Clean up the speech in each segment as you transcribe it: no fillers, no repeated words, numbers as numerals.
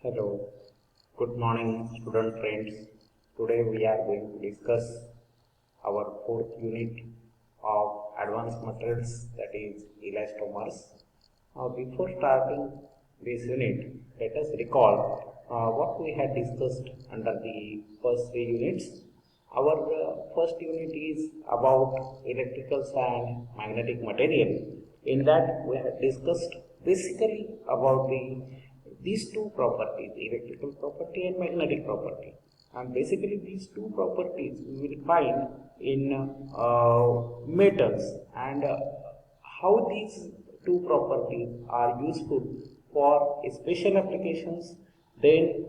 Hello, good morning, student friends. Today we are going to discuss our fourth unit of advanced materials, that is elastomers. Before starting this unit, let us recall what we had discussed under the first three units. Our first unit is about electricals and magnetic material. In that, we had discussed basically about these two properties, electrical property and magnetic property. And basically, these two properties we will find in metals, and how these two properties are useful for special applications. Then,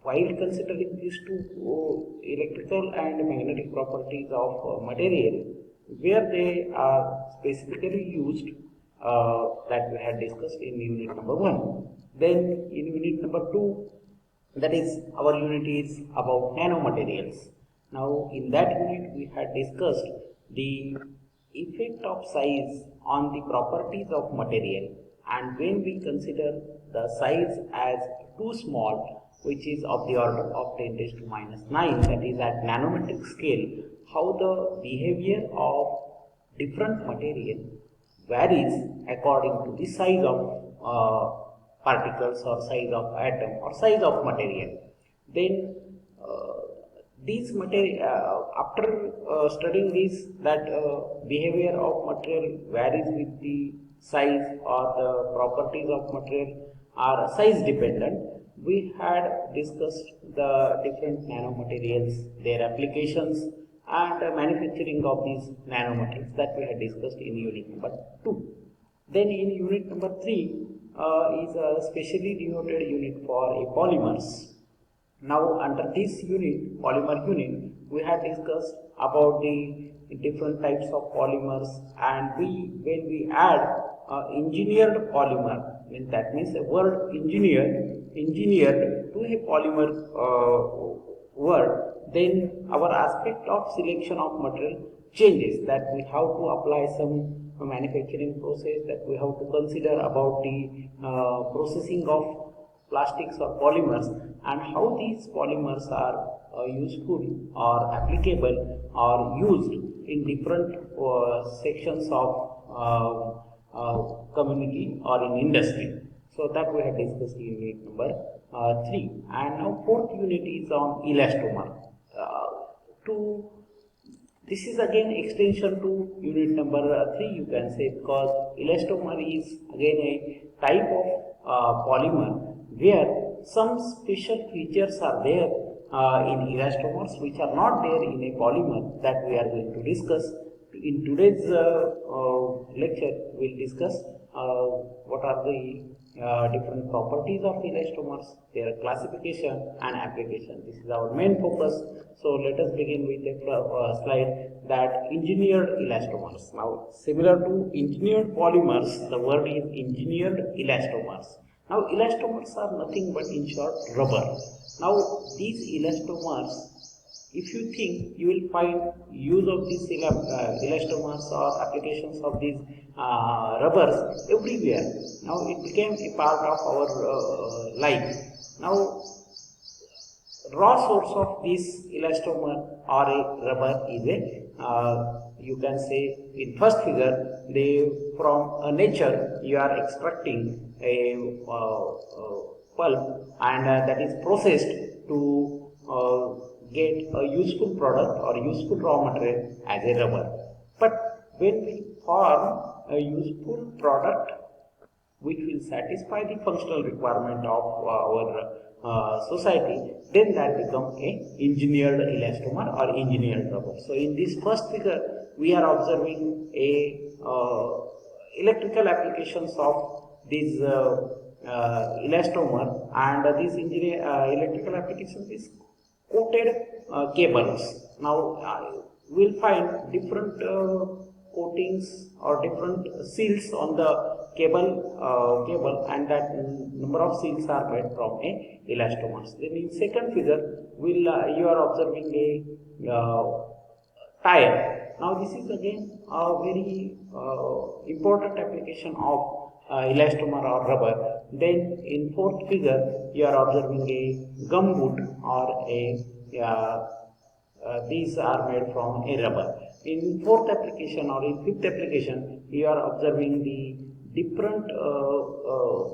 while considering these two electrical and magnetic properties of material, where they are specifically used, that we had discussed in unit number 1. Then in unit number 2, that is our unit is about nanomaterials. Now in that unit we had discussed the effect of size on the properties of material, and when we consider the size as too small, which is of the order of 10 raised to minus 9, that is at nanometric scale, how the behavior of different material varies according to the size of particles or size of atom or size of material. Then these material after studying this, that behavior of material varies with the size or the properties of material are size dependent. We had discussed the different nanomaterials, their applications, and manufacturing of these nanomaterials, that we had discussed in unit number 2. Then in unit number 3 is a specially denoted unit for a polymers. Now under this unit, polymer unit, we have discussed about the different types of polymers, and when we add engineered polymer, that means a word engineered to a polymer word, then our aspect of selection of material changes, that we have to apply some manufacturing process, that we have to consider about the processing of plastics or polymers, and how these polymers are useful or applicable or used in different sections of community or in industry. So that we have discussed in unit number 3. And now fourth unit is on elastomer. To This is again extension to unit number 3, you can say, because elastomer is again a type of polymer where some special features are there in elastomers which are not there in a polymer, that we are going to discuss. In today's lecture, we will discuss what are the different properties of elastomers, their classification and application. This is our main focus. So let us begin with a slide, that engineered elastomers. Now similar to engineered polymers, the word is engineered elastomers. Now elastomers are nothing but in short rubber. Now these elastomers, if you think, you will find use of these elastomers or applications of these rubbers everywhere. Now it became a part of our life. Now raw source of this elastomer or a rubber is you can say in first figure, from nature you are extracting a pulp, and that is processed to get a useful product or useful raw material as a rubber. But when we form a useful product which will satisfy the functional requirement of our society, then that becomes a engineered elastomer or engineered rubber. So in this first figure, we are observing a electrical applications of this elastomer, and this electrical applications is coated cables. Now we will find different coatings or different seals on the cable, and that number of seals are made from a elastomers. Then in second figure, you are observing a tire. Now this is again a very important application of elastomer or rubber, Then in fourth figure, you are observing a gumboot or a these are made from a rubber. In fourth application or in fifth application, you are observing the different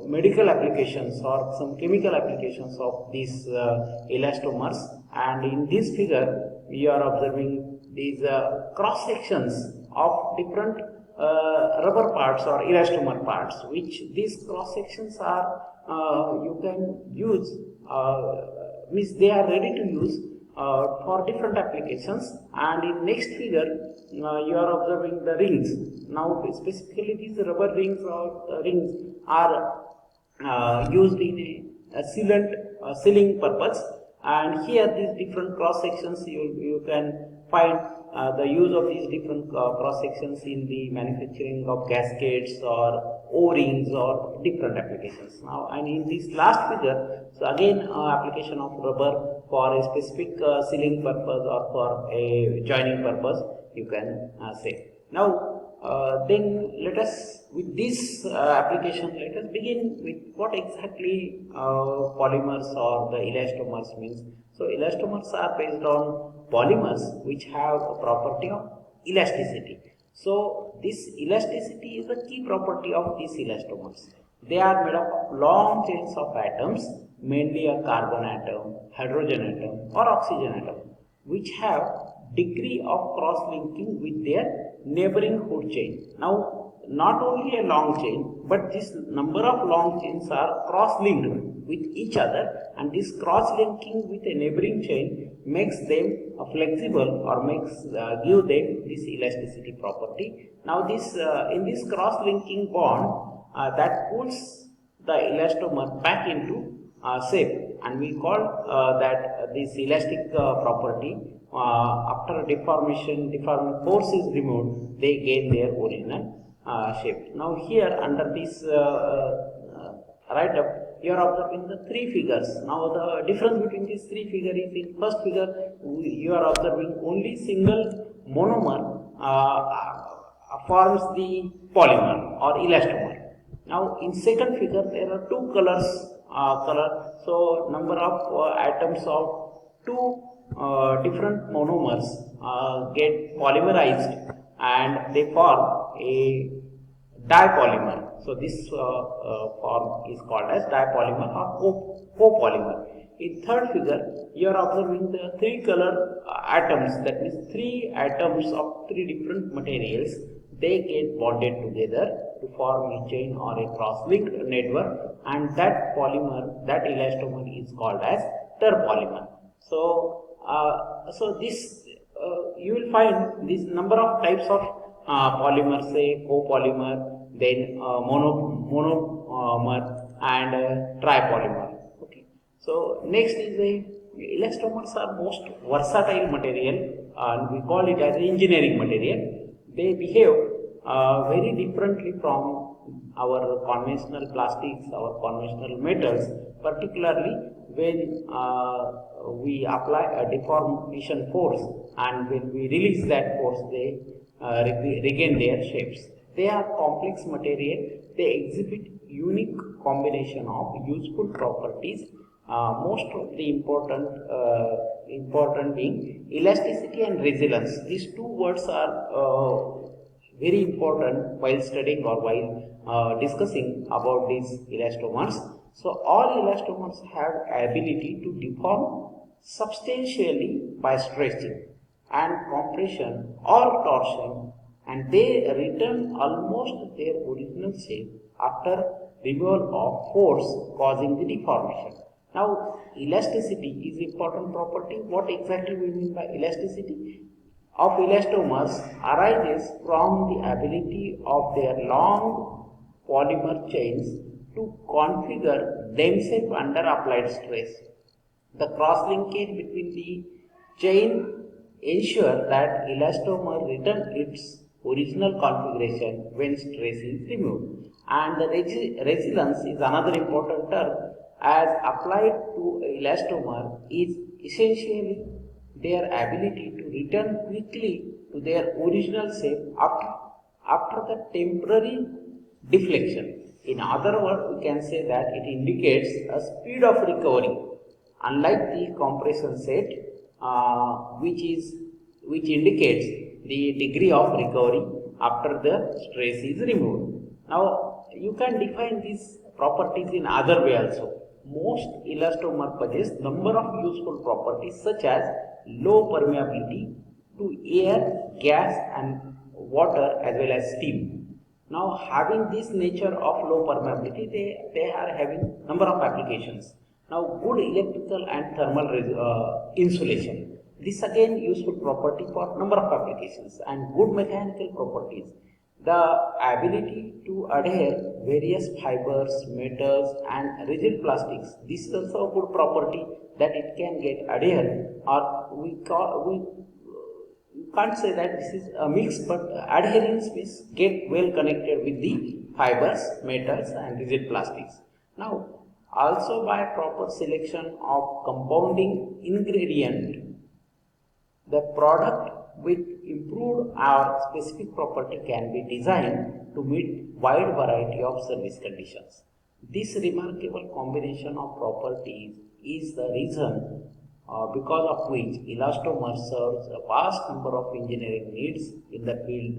medical applications or some chemical applications of these elastomers, and in this figure you are observing these cross sections of different rubber parts or elastomer parts, which these cross sections are you can use means they are ready to use for different applications. And in next figure you are observing the rings. Now specifically these rubber rings or rings are used in a sealant sealing purpose, and here these different cross sections you can find the use of these different cross sections in the manufacturing of gaskets or O-rings or different applications. Now, and in this last figure, so again application of rubber for a specific sealing purpose or for a joining purpose, you can say. Now then let us, with this application, let us begin with what exactly polymers or the elastomers means. So elastomers are based on polymers which have a property of elasticity. So this elasticity is a key property of these elastomers. They are made up of long chains of atoms, mainly a carbon atom, hydrogen atom or oxygen atom, which have degree of cross-linking with their neighboring hood chain. Now, not only a long chain, but this number of long chains are cross-linked with each other, and this cross-linking with a neighboring chain makes them flexible or give them this elasticity property. Now, this in this cross-linking bond that pulls the elastomer back into shape, and we call that this elastic property. After deforming force is removed, they gain their original shape. Now here under this write up, you are observing the three figures. Now the difference between these three figures is, in first figure you are observing only single monomer forms the polymer or elastomer. Now in second figure there are two colors so number of atoms of two different monomers get polymerized and they form a dipolymer. So this form is called as dipolymer or copolymer. In third figure, you are observing the three color atoms, that means three atoms of three different materials. They get bonded together to form a chain or a cross-linked network, and that polymer, that elastomer is called as terpolymer. So, so this you will find this number of types of polymers, say copolymer, then monomer and tripolymer. Okay. So next is elastomers are most versatile material, and we call it as engineering material. They behave very differently from our conventional plastics, our conventional metals, particularly when we apply a deformation force, and when we release that force, they regain their shapes. They are complex material. They exhibit unique combination of useful properties. Most of the important being elasticity and resilience. These two words are very important while studying or while discussing about these elastomers. So all elastomers have ability to deform substantially by stretching and compression or torsion, and they return almost their original shape after removal of force causing the deformation. Now, elasticity is important property. What exactly we mean by elasticity of elastomers arises from the ability of their long polymer chains to configure themselves under applied stress. The cross-linkage between the chain ensure that elastomer return its original configuration when stress is removed. And the resilience is another important term, as applied to elastomer is essentially their ability to return quickly to their original shape after the temporary deflection. In other words, we can say that it indicates a speed of recovery, unlike the compression set, which indicates the degree of recovery after the stress is removed. Now, you can define these properties in other way also. Most elastomer possess number of useful properties such as low permeability to air, gas and water as well as steam. Now, having this nature of low permeability, they are having number of applications. Now, good electrical and thermal insulation. This again useful property for number of applications, and good mechanical properties. The ability to adhere various fibers, metals and rigid plastics. This is also a good property that it can get adhered, or we can't say that this is a mix, but adherence means get well connected with the fibers, metals and rigid plastics. Now, also by proper selection of compounding ingredient, the product with improved or specific property can be designed to meet wide variety of service conditions. This remarkable combination of properties is the reason because of which elastomer serves a vast number of engineering needs in the field,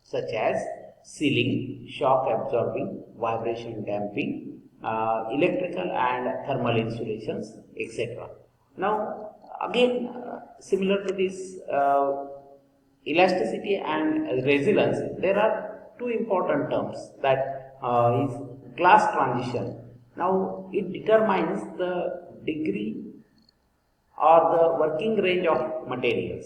such as sealing, shock absorbing, vibration damping, electrical and thermal insulations, etc. Now, again, similar to this elasticity and resilience, there are two important terms, that is glass transition. Now, it determines the degree or the working range of materials.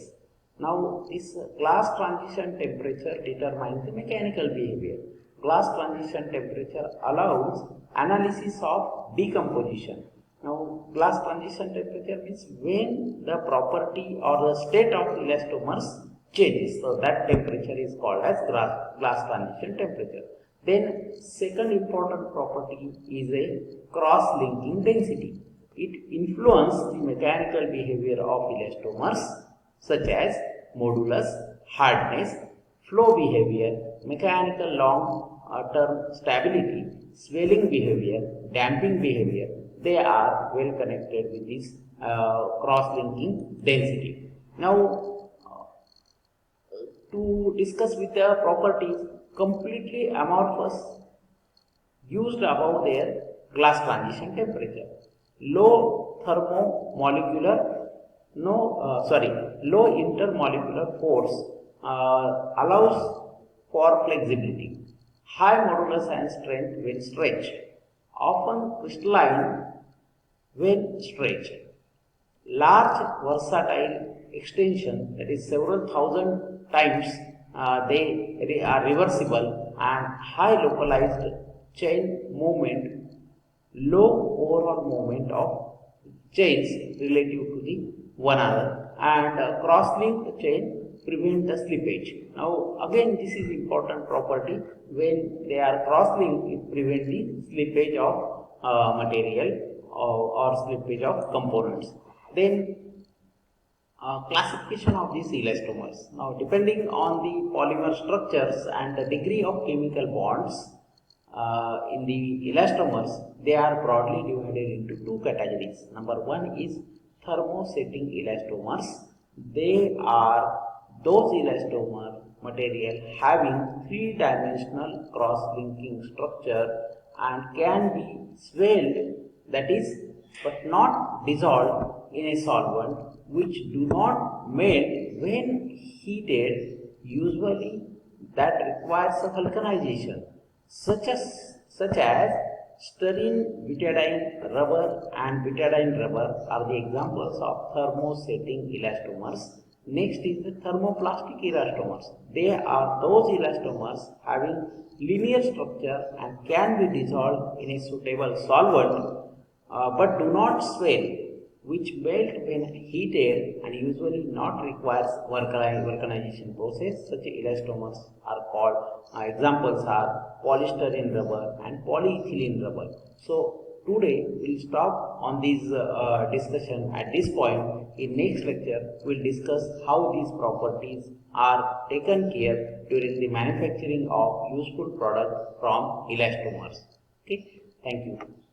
Now, this glass transition temperature determines the mechanical behavior. Glass transition temperature allows analysis of decomposition. Now, glass transition temperature means when the property or the state of elastomers changes. So, that temperature is called as glass transition temperature. Then, second important property is a cross-linking density. It influences the mechanical behavior of elastomers such as modulus, hardness, flow behavior, mechanical long-term stability, swelling behavior, damping behavior. They are well connected with this cross-linking density. Now, to discuss with the properties, completely amorphous used above their glass transition temperature. Low thermomolecular, low intermolecular force allows for flexibility. High modulus and strength when stretched, often crystalline when stretched. Large versatile extension, that is several thousand times, they are reversible, and high localized chain movement, low overall moment of chains relative to the one another, and cross-linked chain prevent the slippage. Now, again, this is important property. When they are cross-linked, it prevents the slippage of material or slippage of components. Then, classification of these elastomers. Now, depending on the polymer structures and the degree of chemical bonds in the elastomers, they are broadly divided into two categories. Number one is thermosetting elastomers. They are those elastomer material having three-dimensional cross-linking structure and can be swelled, that is, but not dissolved in a solvent, which do not melt when heated, usually that requires a vulcanization, such as styrene butadiene rubber and butadiene rubber are the examples of thermosetting elastomers. Next is the thermoplastic elastomers. They are those elastomers having linear structure and can be dissolved in a suitable solvent but do not swell, which melt when heated and usually not requires vulcanization process. Such elastomers are called, examples are polystyrene rubber and polyethylene rubber. So, today we'll stop on this discussion at this point. In next lecture, we'll discuss how these properties are taken care during the manufacturing of useful products from elastomers. Okay, thank you.